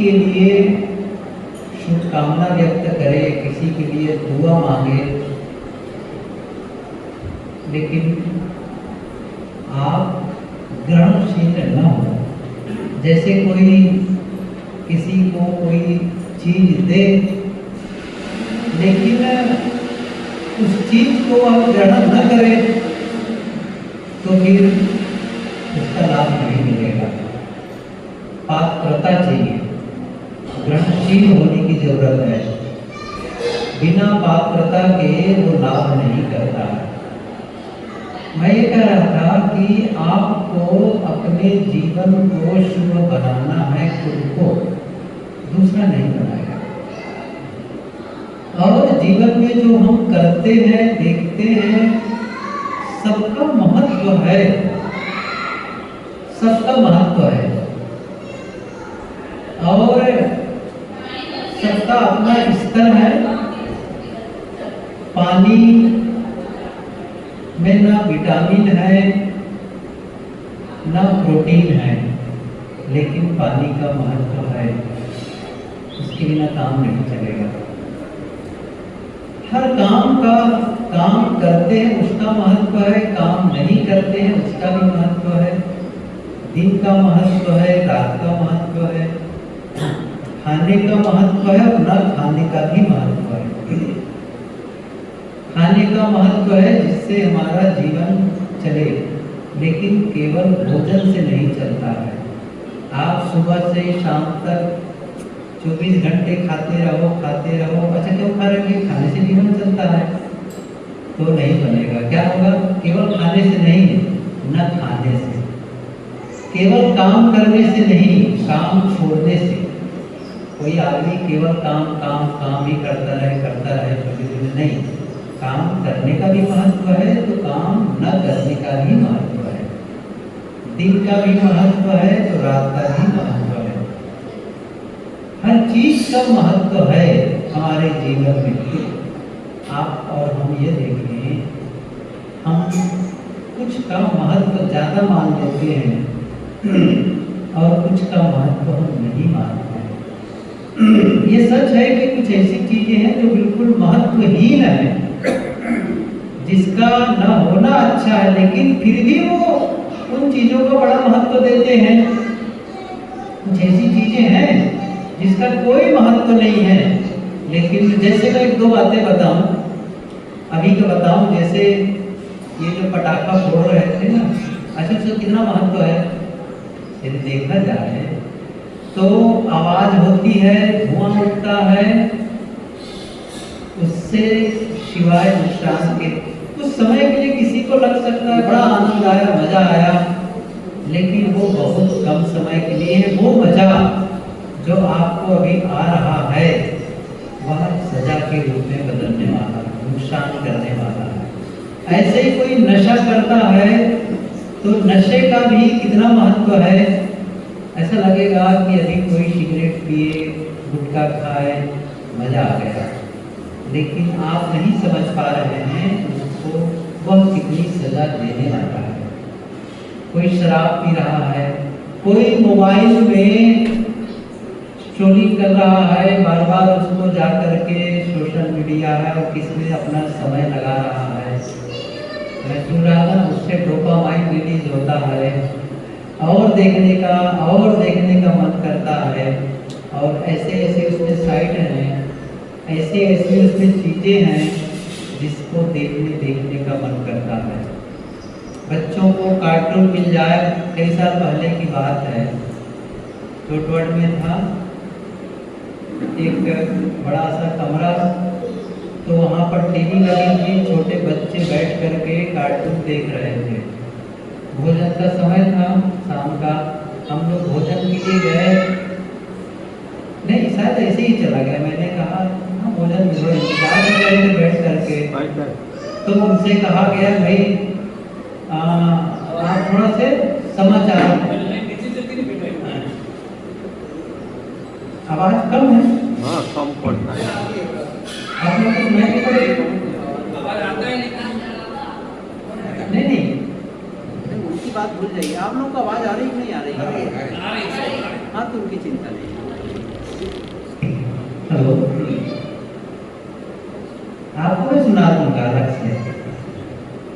के लिए शुभकामना व्यक्त करे, किसी के लिए दुआ मांगे, लेकिन आप ग्रहणशील न हो। जैसे कोई किसी को कोई चीज दे, लेकिन उस चीज को आप ग्रहण न करें तो फिर उसका लाभ नहीं मिलेगा। पात्रता चाहिए, ग्रहणशील होने की जरूरत है। बिना पात्रता के वो लाभ नहीं करता है। मैं ये कह रहा था कि आपको अपने जीवन को शुभ बनाना है, खुद को, दूसरा नहीं बनाएगा। और जीवन में जो हम करते हैं, देखते हैं, सबका महत्व है, सबका महत्व है और सबका अपना स्तर है। पानी में ना विटामिन है ना प्रोटीन है, लेकिन पानी का महत्व है, उसके बिना काम नहीं चलेगा। हर काम का काम करते हैं उसका महत्व है, काम नहीं करते हैं उसका भी महत्व है। दिन का महत्व है, रात का महत्व है, खाने का महत्व है और न खाने का भी महत्व है। खाने का महत्व है जिससे हमारा जीवन चले, लेकिन केवल भोजन से नहीं चलता है। आप सुबह से शाम तक 24 घंटे खाते रहो। अच्छा क्यों खा रहे हैं? खाने से जीवन चलता है तो नहीं बनेगा। क्या होगा? केवल खाने से नहीं, न खाने से, केवल काम करने से नहीं, काम छोड़ने से। कोई आदमी केवल काम ही करता रहे नहीं, काम करने का भी महत्व है तो काम न करने का भी महत्व है। दिन का भी महत्व है तो रात का भी महत्व है। हर चीज का महत्व है हमारे जीवन में। आप और हम ये देखें, हम कुछ का महत्व ज्यादा मान लेते हैं और कुछ का महत्व हम नहीं मानते हैं। ये सच है कि कुछ ऐसी चीजें हैं जो बिल्कुल महत्वहीन है, जिसका न होना अच्छा है, लेकिन फिर भी वो उन चीजों को बड़ा महत्व देते हैं। कुछ ऐसी चीजें हैं जिसका कोई महत्व नहीं है, लेकिन जैसे मैं एक दो बातें बताऊं, अभी का बताऊं। जैसे ये जो पटाखा फोड़ रहे थे ना, अच्छा उसका कितना महत्व है यदि देखा जाए तो आवाज होती है, धुआं उठता है, उससे शिवाय नुकसान के कुछ समय के लिए किसी को लग सकता है बड़ा आनंद आया, मजा आया, लेकिन वो बहुत कम समय के लिए है। वो मजा जो आपको अभी आ रहा है वह सजा के रूप में बदलने वाला, नुकसान करने वाला है। ऐसे ही कोई नशा करता है तो नशे का भी कितना महत्व है। ऐसा लगेगा कि यदि कोई सिगरेट पिए, गुटखा खाए, मजा आ गया, लेकिन आप नहीं समझ पा रहे हैं उसको वह कितनी सजा देने वाला है। कोई शराब पी रहा है, कोई मोबाइल में स्ट्रोलिंग कर रहा है, बार बार उसको जा करके सोशल मीडिया है और किसमें अपना समय लगा रहा है। मैं सुन रहा था उससे डोपामाइन रिलीज होता है और देखने का मन करता है। और ऐसे उसमें साइट हैं, ऐसे उसमें चीज़ें हैं जिसको देखने का मन करता है। बच्चों को कार्टून मिल जाए, कई साल पहले की बात है, चोटवट में था एक बड़ा सा कमरा, तो वहाँ पर टीवी लगी थी, छोटे बच्चे बैठ करके कार्टून देख रहे थे। भोजन का समय था शाम का, हम लोग भोजन के लिए गए, नहीं शायद ऐसे ही चला गया। मैंने कहा हाँ भोजन मिलो, इंतजार कर रहे थे बैठ करके। तो उनसे कहा गया भाई आप थोड़ा से समाचार, आवाज कम है। हाँ कम पड़ता है। आप लोग तो मैं आवाज आता है नहीं, उनकी बात भूल जाइए। आप लोगों को आवाज आ रही कि नहीं आ रही? आ रही। हाँ तो उनकी चिंता नहीं। हेलो, आपको मैं सुना दूंगा अलग से।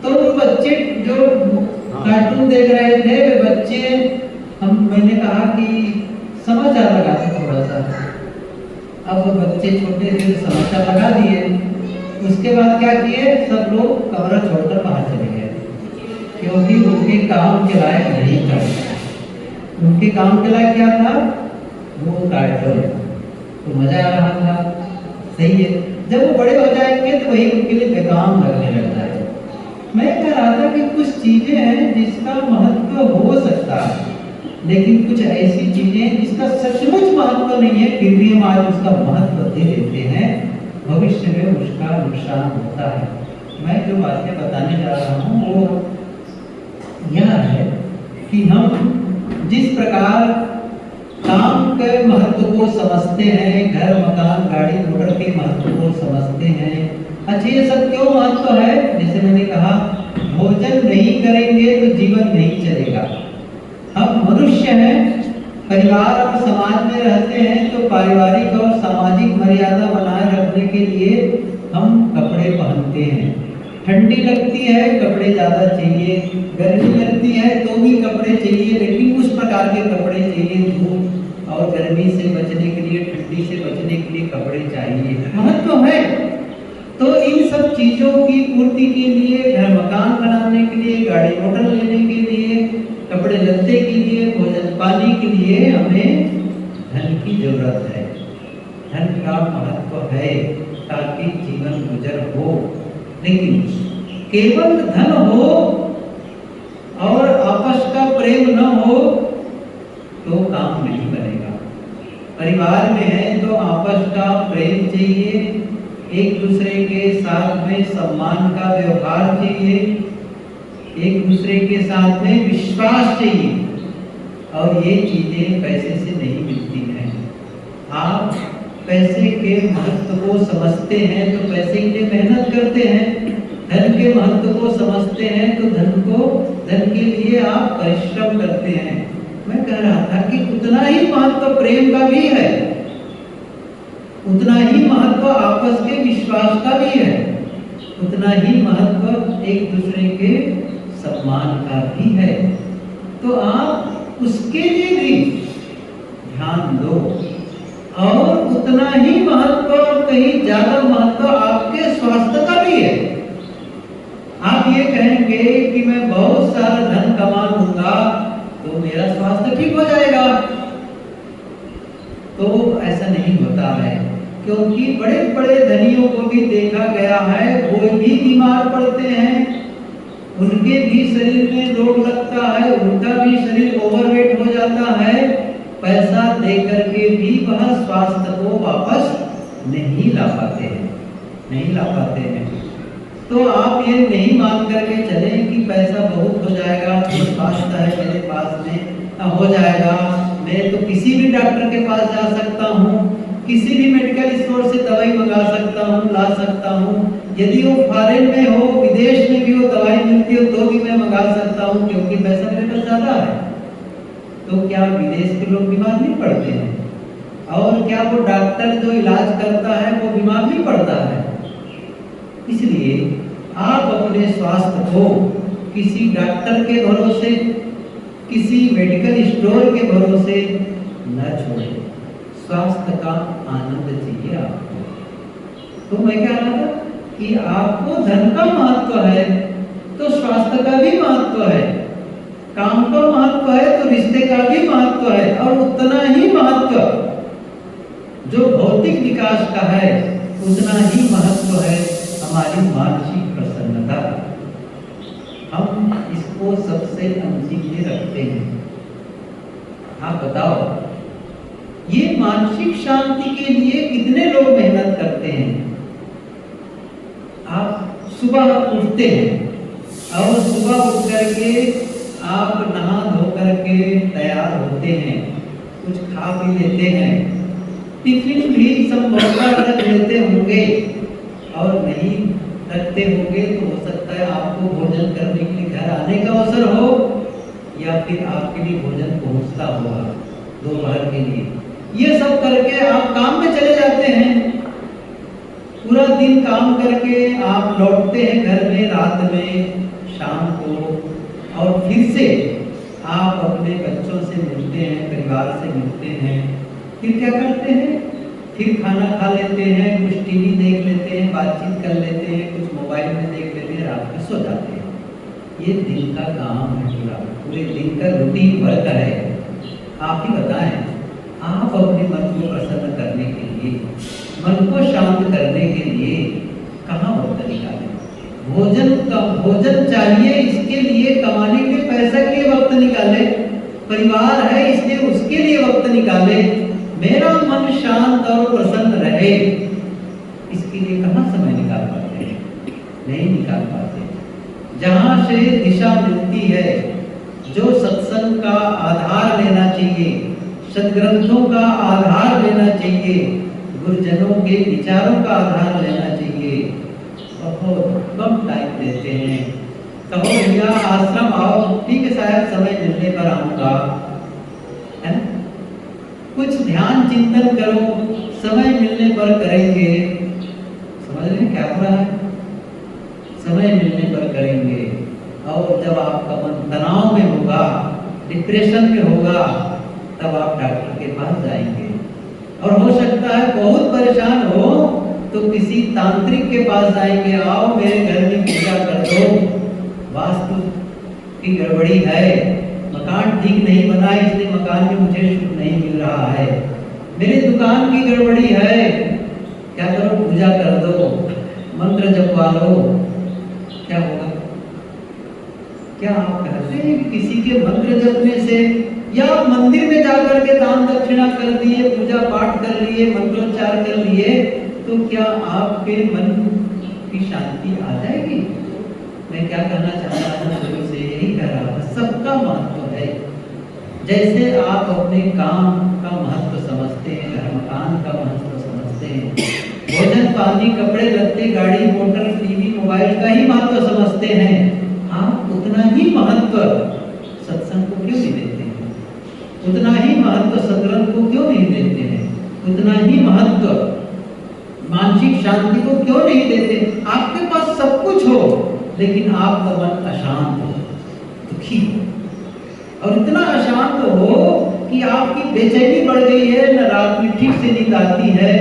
तो वो बच्चे जो कार्टून देख रहे थे, वे बच्चे मैंने कहा कि समाचार लगा दो थोड़ा सा। अब वो बच्चे छोटे थे तो समाचार लगा दिए। उसके बाद क्या किए, सब लोग कमरा छोड़कर बाहर चले गए, क्योंकि उनके काम के लायक नहीं था। उनके काम के लायक क्या था, वो कार्टून। तो मजा आ रहा था, सही है। जब वो बड़े हो जाएंगे तो वही उनके लिए बेकाम लगने लगता है। मैं कह रहा था कि कुछ चीजें हैं जिसका महत्व हो सकता है, लेकिन कुछ ऐसी चीजें हैं जिसका सचमुच महत्व नहीं है, फिर भी हम आज उसका महत्व दे देते हैं, भविष्य में उसका नुकसान होता है। मैं जो बातें बताने जा रहा हूँ वो यह है कि हम जिस प्रकार काम के महत्व को समझते हैं, घर मकान गाड़ी मोटर के महत्व को समझते हैं। अच्छा, ये सब क्यों महत्व है? जैसे मैंने कहा, भोजन नहीं करेंगे तो जीवन नहीं चलेगा। हम मनुष्य हैं, परिवार और समाज में रहते हैं, तो पारिवारिक और सामाजिक मर्यादा बनाए रखने के लिए हम कपड़े पहनते हैं। ठंडी लगती है, कपड़े ज़्यादा चाहिए, गर्मी लगती है तो भी कपड़े चाहिए, लेकिन उस प्रकार के कपड़े चाहिए। धूप और गर्मी से बचने के लिए, ठंडी से बचने के लिए कपड़े चाहिए, महत्व है। तो इन सब चीज़ों की पूर्ति के लिए, घर मकान बनाने के लिए, गाड़ी मोटर लेने के लिए, कपड़े लत्ते के लिए, भोजन पानी के लिए हमें धन की जरूरत है। धन का महत्व है ताकि जीवन गुजर हो। लेकिन केवल धन हो और आपस का प्रेम न हो तो काम नहीं बनेगा। परिवार में है तो आपस का प्रेम चाहिए, एक दूसरे के साथ में सम्मान का व्यवहार चाहिए, एक दूसरे के साथ में विश्वास चाहिए, और ये चीजें पैसे से नहीं मिलती हैं। आप पैसे के महत्व को समझते हैं तो पैसे के लिए मेहनत करते हैं, धन के महत्व को समझते हैं तो धन के लिए आप परिश्रम करते हैं। मैं कह रहा था कि उतना ही महत्व प्रेम का भी है, उतना ही महत्व आपस के विश्वास का भी है, उतना ही महत्व एक दूसरे के सम्मान का भी है। तो आप उसके लिए भी ध्यान दो, और उतना ही महत्व, कहीं ज्यादा महत्व आपके स्वास्थ्य का भी है। आप ये कहेंगे कि मैं बहुत सारा धन कमा लूंगा तो मेरा स्वास्थ्य ठीक हो जाएगा, तो ऐसा नहीं होता है, क्योंकि बड़े बड़े धनियों को भी देखा गया है, वो भी बीमार पड़ते हैं, उनके भी शरीर में रोग लगता है, उनका भी शरीर ओवरवेट हो जाता है। पैसा दे करके भी वह स्वास्थ्य को वापस नहीं ला पाते हैं। तो आप ये नहीं मान करके चलें कि पैसा बहुत हो जाएगा, तो स्वास्थ्य है मेरे पास में हो जाएगा, मैं तो किसी भी डॉक्टर के पास जा सकता हूँ, किसी भी मेडिकल स्टोर से दवाई मंगा सकता हूँ, ला सकता हूँ, यदि वो फॉरेन में हो, विदेश में भी वो दवाई मिलती हो तो भी मैं मंगा सकता हूँ, क्योंकि पैसा मेरे पास ज़्यादा है। तो क्या विदेश के लोग बीमार नहीं पड़ते हैं? और क्या वो डॉक्टर जो इलाज करता है वो बीमार नहीं पड़ता है? इसलिए आप अपने स्वास्थ्य को किसी डॉक्टर के भरोसे, किसी मेडिकल स्टोर के भरोसे न छोड़ें। स्वास्थ्य का आनंद चाहिए आपको। तो मैं कह रहा था कि आपको धन का महत्व है तो स्वास्थ्य का भी महत्व है, काम का महत्व है तो रिश्ते का भी महत्व है, और उतना ही महत्व जो भौतिक विकास का है उतना ही महत्व है हमारी मानसिक प्रसन्नता। हम इसको सबसे अंतिम रखते हैं। आप बताओ, ये मानसिक शांति के लिए कितने लोग मेहनत करते हैं? आप सुबह उठते हैं और सुबह उठ करके आप नहा धो करके तैयार होते हैं, कुछ खा पी लेते हैं, टिफिन भी संभवतः रख लेते होंगे, और नहीं रखते होंगे तो हो सकता है आपको भोजन करने के लिए घर आने का अवसर हो, या फिर आपके लिए भोजन पहुंचता होगा दोपहर के लिए, ये सब करके आप काम में चले जाते हैं, पूरा दिन काम करके आप लौटते हैं घर में रात में शाम को, और फिर से आप अपने बच्चों से मिलते हैं, परिवार से मिलते हैं, फिर क्या करते हैं? फिर खाना खा लेते हैं, कुछ टीवी देख लेते हैं, बातचीत कर लेते हैं, कुछ मोबाइल में देख लेते हैं, रात में सो जाते हैं। ये दिन का काम है, पूरे दिन का रूटीन वर्क है। आप ही बताएं, आप अपने मन को प्रसन्न करने के लिए, मन को शांत करने के लिए कहाँ वक्त निकालें? भोजन चाहिए, इसके लिए कमाने के पैसा के लिए वक्त निकाले, परिवार है इसलिए उसके लिए वक्त निकाले, मेरा मन शांत और प्रसन्न रहे, इसके लिए कहाँ समय निकाल पाते हैं? नहीं निकाल पाते। जहाँ से दिशा मिलती है, जो सत्संग का आधार लेना चाहिए, सदग्रंथों का आधार लेना चाहिए, गुरुजनों के विचारों का आधार लेना चाहिए, बहुत कम टाइम देते हैं। कहो भैया आश्रम आओ, ठीक है साहब समय मिलने पर आऊंगा, है ना? कुछ ध्यान चिंतन करो, समय मिलने पर करेंगे। समझ रहे हैं क्या हो रहा है? समय मिलने पर करेंगे, और जब आपका मन तनाव में होगा, डिप्रेशन में होगा, तब आप डॉक्टर के पास जाएंगे। और हो सकता है बहुत परेशान हो तो किसी तांत्रिक के पास जाएंगे, आओ मेरे घर में पूजा कर दो, वास्तु की गड़बड़ी है, मकान ठीक नहीं बना इसलिए मकान में मुझे सुख नहीं मिल रहा है, मेरी दुकान की गड़बड़ी है, क्या करो? पूजा कर दो, मंत्र जपवा लो, क्या होगा? क्या आप कहते हैं कि किसी के मंत्र जपने से, या मंदिर में जाकर के दान दक्षिणा कर दिए, पूजा पाठ कर लिए, मंत्रोच्चार कर लिए, तो क्या आपके मन की शांति आ जाएगी? मैं क्या कहना चाहता हूँ, शुरू से यही कह रहा था, सबका महत्व है। जैसे आप अपने काम का महत्व समझते हैं, घर मकान का महत्व समझते हैं, भोजन पानी कपड़े लत्ते गाड़ी मोटर टीवी मोबाइल का ही महत्व समझते हैं, आप उतना ही महत्व सत्संग को क्यों नहीं देते हैं? उतना ही महत्व सदग्रंथ को क्यों नहीं देते हैं? उतना ही महत्व मानसिक शांति को क्यों नहीं देते? आपके पास सब कुछ हो लेकिन आपका मन अशांत हो, दुखी हो, और इतना अशांत हो कि आपकी बेचैनी बढ़ गई है, न रात में ठीक से नींद आती है,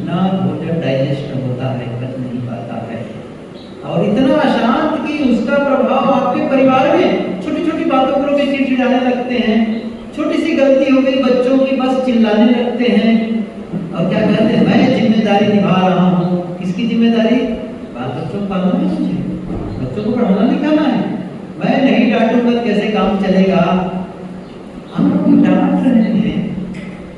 न भोजन डाइजेस्ट होता है, पच नहीं पाता है, और इतना अशांत कि उसका प्रभाव आपके परिवार में, छोटी छोटी बातों पर भी चिड़चिड़ाने लगते हैं, छोटी सी गलती हो गई बच्चों की बस चिल्लाने लगते हैं, और क्या कहते हैं? मैं जिम्मेदारी निभा रहा हूँ। किसकी जिम्मेदारी? बाल बच्चों को पालना है, मुझे बच्चों को पढ़ाना लिखाना है, मैं नहीं डांटूंगा कैसे काम चलेगा? हम लोग डांट रहे हैं,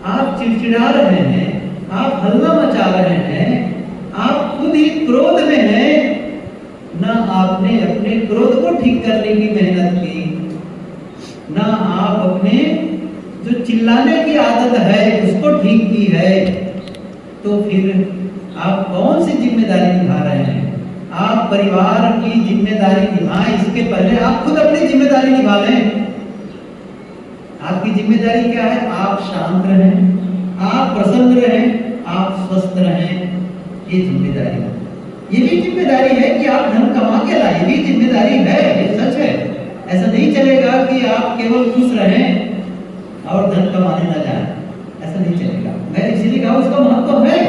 आप चिड़चिड़ा रहे हैं, आप हल्ला मचा रहे हैं, आप खुद ही क्रोध में हैं, ना आपने अपने क्रोध को ठीक करने की मेहनत की, ना आप अपने जो चिल्लाने की आदत है उसको ठीक की है, तो फिर आप कौन सी जिम्मेदारी निभा रहे हैं? आप परिवार की जिम्मेदारी निभाएं, इसके पहले आप खुद अपनी जिम्मेदारी निभा लें। आपकी जिम्मेदारी क्या है? आप शांत रहें, आप प्रसन्न रहें, आप स्वस्थ रहें, ये जिम्मेदारी है। ये भी जिम्मेदारी है कि आप धन कमा के लाए, भी जिम्मेदारी है, ये सच है। ऐसा नहीं चलेगा कि आप केवल खुश रहें और धन कमाने न जाए, ऐसा नहीं चलेगा। मैं इसीलिए कहा उसका महत्व है।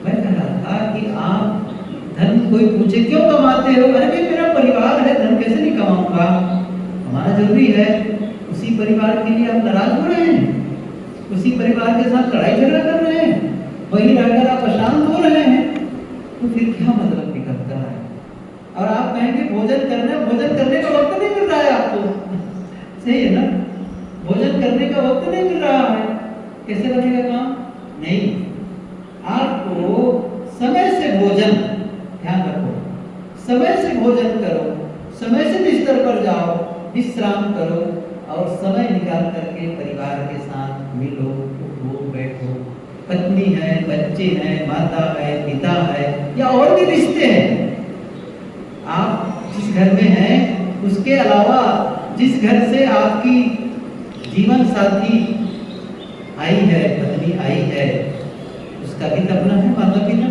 मैं कह रहा था कि आप धन, कोई पूछे क्यों कमाते हो? अरे भाई मेरा परिवार है, धन कैसे नहीं कमाऊंगा, हमारा जरूरी है। उसी परिवार के लिए आप नाराज हो रहे हैं, उसी परिवार के साथ लड़ाई झगड़ा कर रहे हैं, वही रहकर आप अशांत हो रहे हैं, तो फिर क्या मतलब निकलता है? और आप कहेंगे भोजन करने का वक्त नहीं मिल रहा है आपको, सही है ना? भोजन करने का वक्त नहीं मिल रहा है, कैसे बनेगा काम? नहीं, आपको समय से भोजन, ध्यान रखो, समय से भोजन करो, समय से बिस्तर पर जाओ, विश्राम करो, और समय निकाल करके परिवार के साथ मिलो, उठो, बैठो। पत्नी है, बच्चे हैं, माता है, पिता है, या और भी रिश्ते हैं। आप जिस घर में हैं उसके अलावा जिस घर से आपकी जीवन साथी आई है, पत्नी आई है, उसका भी तो अपना है माता पिता,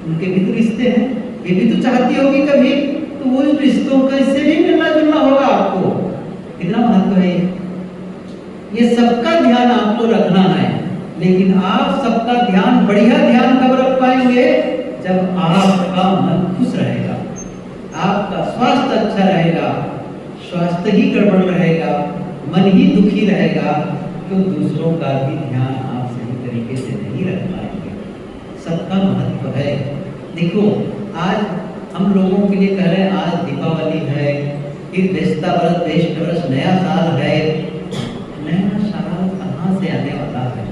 उनके भी तो रिश्ते हैं, ये भी तो चाहती होगी कभी, तो वो रिश्तों का इससे भी मिलना जुलना होगा आपको। कितना महत्व है ये सबका ध्यान आपको रखना है। लेकिन आप सबका ध्यान, बढ़िया ध्यान कब रख पाएंगे? जब आपका मन खुश रहेगा, आपका स्वास्थ्य अच्छा रहेगा। स्वास्थ्य ही गड़बड़ रहेगा, मन ही दुखी रहेगा, तो दूसरों का भी ध्यान आप सही तरीके से नहीं रख पाएंगे। सबका महत्व है। देखो आज हम लोगों के लिए कह रहे हैं, आज दीपावली है, फिर बेस्ता वर्ष, बेस्ट वर्ष, नया साल है। नया साल कहाँ से आने वाला है?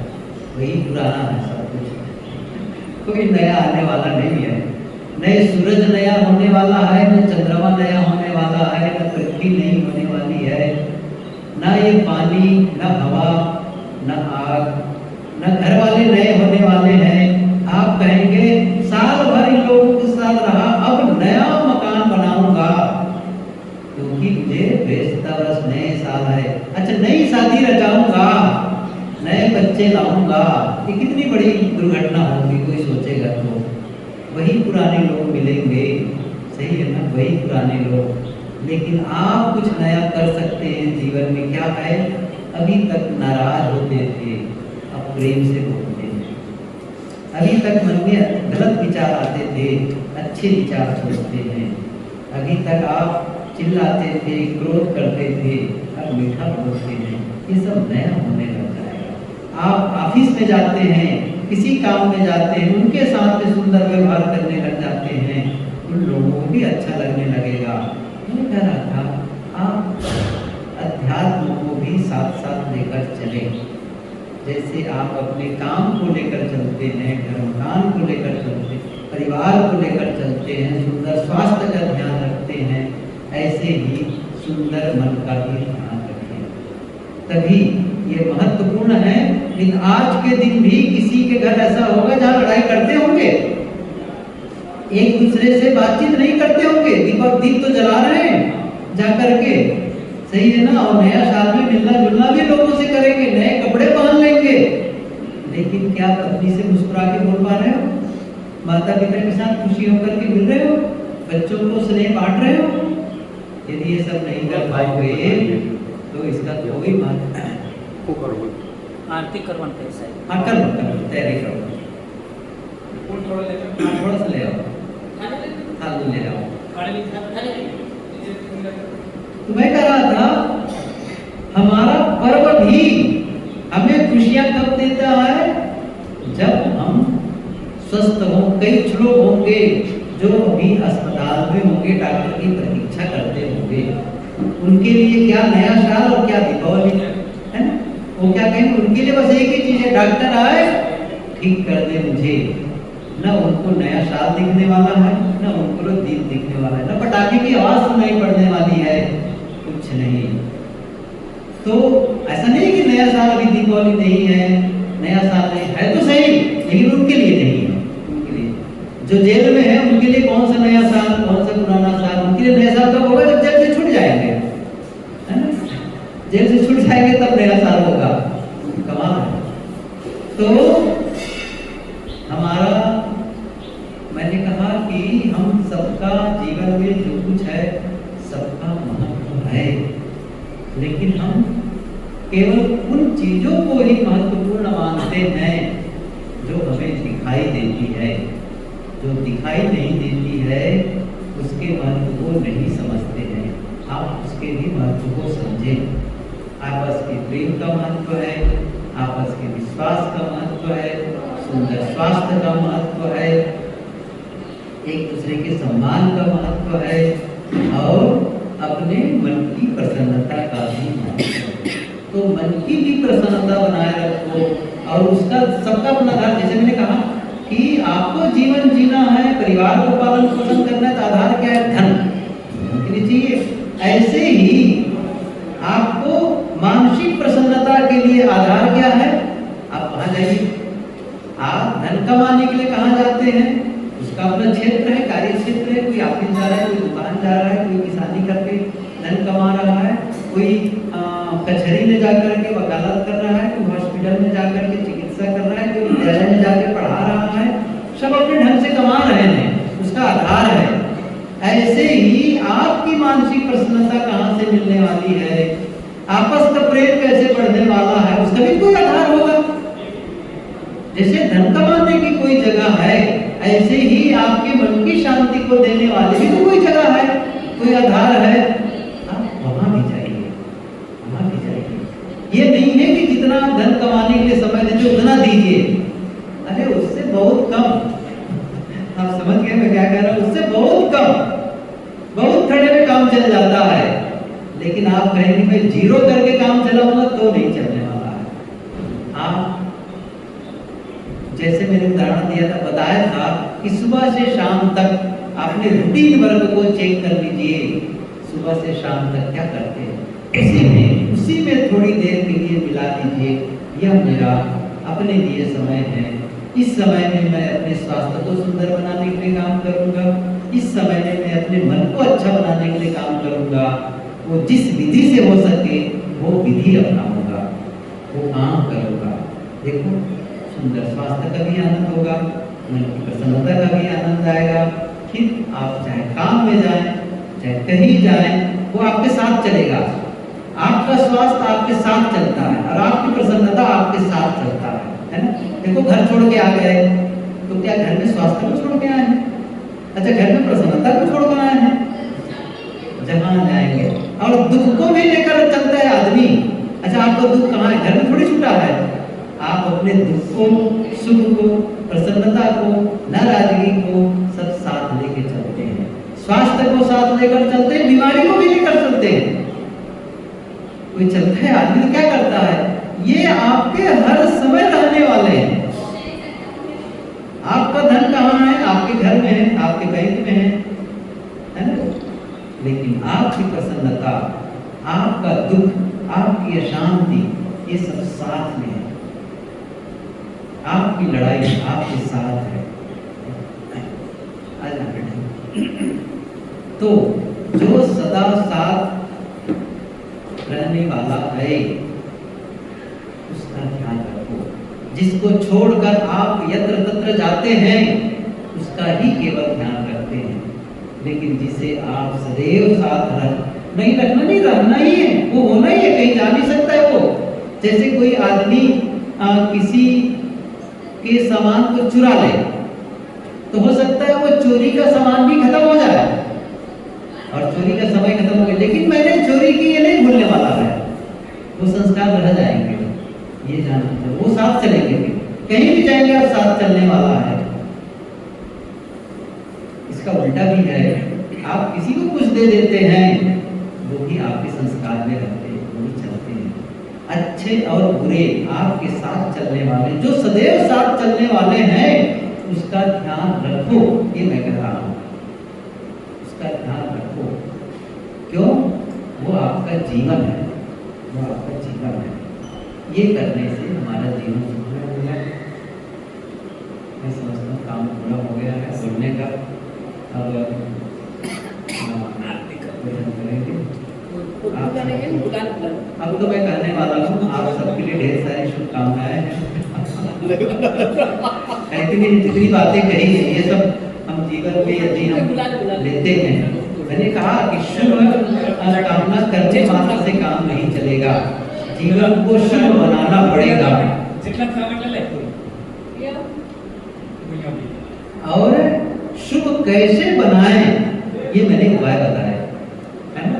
वही पुराना है सब कुछ, कोई नया आने वाला नहीं है। नए सूरज नया होने वाला है, न चंद्रमा नया होने वाला है, न पृथ्वी नई होने वाली है, न ये पानी, न हवा, न आग, न घर वाले नए होने वाले हैं। आप कहेंगे साल भर इन लोगों के साथ रहा, अब नया मकान बनाऊंगा, क्योंकि मुझे बेस्ता वर्ष नए साल है। अच्छा नई शादी रचाऊंगा, नए बच्चे लाऊंगा, ये कितनी बड़ी दुर्घटना होगी कोई सोचेगा तो। वही पुराने लोग मिलेंगे, सही है ना, वही पुराने लोग। लेकिन आप कुछ नया कर सकते हैं जीवन में। क्या है? अभी तक नाराज होते थे, अब प्रेम से बोलते हैं। अभी तक मन में गलत विचार आते थे, अच्छे विचार सोचते हैं। अभी तक आप चिल्लाते थे, क्रोध करते थे, अब मीठा बोलते हैं। ये सब नया होने लग जाएगा। आप ऑफिस में जाते हैं, किसी काम में जाते हैं, उनके साथ में सुंदर व्यवहार करने लग जाते हैं, उन लोगों को भी अच्छा लगने लगेगा। मैं कह रहा था आप अध्यात्म को भी साथ साथ लेकर चले। जैसे आप अपने काम को लेकर चलते हैं, धर्मकाम को लेकर चलते, परिवार को लेकर चलते हैं, सुंदर स्वास्थ्य का ध्यान रखते हैं, ऐसे ही सुंदर मन का भी ध्यान रखें। तभी ये महत्वपूर्ण है। लेकिन आज के दिन भी किसी के घर ऐसा होगा जहाँ लड़ाई करते होंगे, एक दूसरे से बातचीत नहीं करते होंगे, दीप तो जला रहे हैं जाकर के, सही है ना। और नया साल में मिलना जुलना भी लोगों से करेंगे, नए कपड़े पहन लेंगे, लेकिन क्या पत्नी से मुस्कुरा के बोल पा रहे हो? माता पिता के साथ खुशी होकर के मिल रहे हो? बच्चों को स्नेह बांट रहे हो? यदि ये सब नहीं कर पाओगे तो इसका कोई महत्व आरती करवन कैसा है? हाँ कर लो तैयारी करो, थोड़ा सा ले आओ, थाल ले आओ। तो मैं कह रहा था हमारा पर्व भी हमें खुशियां कब देता है? जब हम स्वस्थ हों। कई लोग होंगे जो अभी अस्पताल में होंगे, डॉक्टर की प्रतीक्षा करते होंगे, उनके लिए क्या नया साल और क्या दीपावली है ना। वो क्या कहेंगे? उनके लिए बस एक ही चीज है, डॉक्टर आए ठीक कर दे मुझे। न उनको नया साल दिखने वाला है, न उनको दीप दिखने वाला है, न पटाखे की आवाज सुनाई पड़ने वाली है, कुछ नहीं। तो ऐसा नहीं कि नया साल अभी दीपावली नहीं है, नया साल नहीं है तो सही, लेकिन उनके लिए नहीं है। उनके लिए जो जेल में है उनके लिए कौन सा नया साल, कौन सा पुराना साल? उनके लिए नया साल कब होगा? जब जेल से छूट जाएंगे, है ना। जेल से छूट जाएंगे तब नया साल होगा। कमाल है। तो हमारा, मैंने कहा कि हम सबका जीवन में जो कुछ है सबका महत्व है, लेकिन हम केवल उन चीजों को ही महत्वपूर्ण मानते हैं जो हमें दिखाई देती है। जो दिखाई नहीं देती है उसके महत्व को नहीं समझते हैं। आप उसके भी महत्व को समझें। आपस के प्रेम का महत्व है, आपस के विश्वास का महत्व है, सुंदर स्वास्थ्य का महत्व है, एक दूसरे के सम्मान का महत्व है, और अपने मन की प्रसन्नता का भी महत्व है। तो मन की भी प्रसन्नता बनाए रखो, और उसका सबका अपना आधार, जैसे मैंने कहा कि आपको जीवन जीना है, परिवार को पालन पोषण करना है, तो आधार क्या है? धन के लिए चाहिए। ऐसे ही आपको मानसिक प्रसन्नता के लिए आधार क्या है? आप कहाँ जाइए? आप धन कमाने के लिए कहाँ जाते हैं? उसका अपना क्षेत्र है, कार्य क्षेत्र है। कोई ऑफिस जा रहा है, कोई दुकान जा रहा है, कोई किसानी करके धन कमा रहा है, कोई कचहरी में जाकर के वकालत कर रहा है, कोई हॉस्पिटल हॉस्पिटल में जाकर के चिकित्सा कर रहा है, कोई विद्यालय में जाकर पढ़ा रहा है, सब अपने ढंग से कमा रहे हैं, उसका आधार है। ऐसे ही आपकी मानसिक प्रसन्नता कहाँ से मिलने वाली है, आपस का प्रेम कैसे बढ़ने वाला है, उसका भी कोई आधार होगा। जैसे धन कमाने की कोई जगह है, ऐसे ही आपके मन की शांति को देने वाली भी तो कोई जगह है, कोई आधार है। आप वहां भी जाइए, वहां भी जाइए। ये नहीं है कि जितना आप धन कमाने के लिए समय देते उतना दीजिए, अरे उससे बहुत कम। आप समझ गए मैं क्या कह रहा हूँ? उससे बहुत कम, बहुत खड़े में काम चल जाता है। लेकिन आप कहेंगे मैं जीरो करके काम चलाऊंगा तो नहीं चलने वाला है। आप जैसे मैंने उदाहरण दिया था, बताया था कि सुबह से शाम तक अपने रूटीन वर्क को चेक कर लीजिए, सुबह से शाम तक क्या करते हैं, उसी में थोड़ी देर के लिए मिला दीजिए, यह मेरा अपने लिए समय है। इस समय में मैं अपने स्वास्थ्य को सुंदर बनाने के लिए काम करूंगा, इस समय में मैं अपने मन को अच्छा बनाने के लिए काम करूंगा। वो जिस विधि से हो सके वो विधि अपनाऊंगा, वो काम करूंगा। देखो सुंदर स्वास्थ्य का भी आनंद होगा, मन की प्रसन्नता का भी आनंद आएगा। फिर आप चाहे काम में जाएं, चाहे कहीं जाएं, वो आपके साथ चलेगा। आपका स्वास्थ्य आपके साथ चलता है और आपकी प्रसन्नता आपके साथ चलता है ना। देखो घर छोड़ के आ गए तो क्या घर में स्वास्थ्य को छोड़ के आए हैं? अच्छा घर में प्रसन्नता को छोड़ कर आए हैं? जहां जाएंगे और दुख को भी लेकर चलता है आदमी। अच्छा आपका दुख कहाँ है? घर में थोड़ी छूटा है। आप अपने दुख को, सुख को, प्रसन्नता को, नाराजगी को सब साथ लेके चलते हैं। स्वास्थ्य को साथ लेकर चलते हैं, बीमारी को भी लेकर चलते हैं। कोई चलता है आदमी तो क्या करता है, ये आपके हर समय रहने वाले हैं। आपका धन कहाँ है? आपके घर में है, आपके बैंक में है ना। लेकिन आपकी प्रसन्नता, आपका दुख, आपकी अशांति, ये सब साथ में है। आपकी लड़ाई आपके साथ है। आज तो जो सदा साथ रहने वाला है उसका ध्यान रखो। जिसको छोड़कर आप यत्र तत्र जाते हैं उसका ही केवल ध्यान रखते हैं। लेकिन जिसे आप सदैव साथ नहीं रखना, नहीं रहना ही है, वो होना ही है, कहीं जा नहीं सकता है वो। जैसे कोई आदमी किसी के सामान को चुरा ले तो हो सकता है वो चोरी का सामान भी खत्म हो जाए और चोरी का समय खत्म हो गया, लेकिन मैंने चोरी की ये नहीं भूलने वाला है, वो संस्कार रह जाएंगे। ये जानना, वो साथ चलेंगे, कहीं भी जाएंगे और साथ चलने वाला है। इसका उल्टा भी है, आप किसी को कुछ दे देते हैं वो भी आपके संस्कार में रहते हैं, वो भी चलते हैं। अच्छे और बुरे आपके साथ चलने वाले, जो सदैव साथ चलने वाले हैं उसका ध्यान रखो। ये मैं कह रहा हूं, उसका ध्यान रखो। क्यों? वो आपका जीवन है, वो आपका जीवन है। ये करने से हमारा जीवन पूरा हो गया। मैं समझता हूँ काम पूरा हो गया है बोलने का। अब अब तो मैं कहने वाला हूँ, आप सबके लिए ढेर सारी शुभकामनाएं हैं। जितनी बातें कही है ये सब हम जीवन में यदि हम लेते हैं, मैंने कहा कि शुभ कामना करने मात्र से काम नहीं चलेगा, जीवन को शुभ बनाना पड़ेगा। और शुभ कैसे बनाएं ये मैंने उपाय बताया है ना।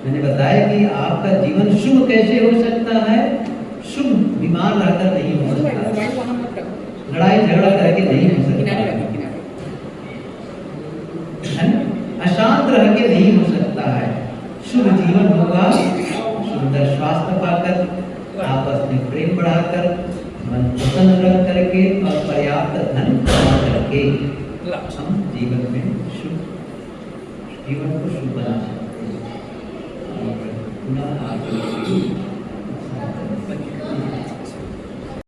मैंने बताया कि आपका जीवन शुभ कैसे हो सकता है। शुभ बीमार रहकर नहीं हो सकता, लड़ाई झगड़ा करके नहीं हो सकता है ना, अशांत रह के नहीं हो सकता है। शुभ जीवन होगा सुंदर स्वास्थ्य पाकर, आपस में प्रेम बढ़ाकर, मन प्रसन्न रख करके और पर्याप्त धन कमा करके हम जीवन में शुभ जीवन को शुभ बना सकते हैं।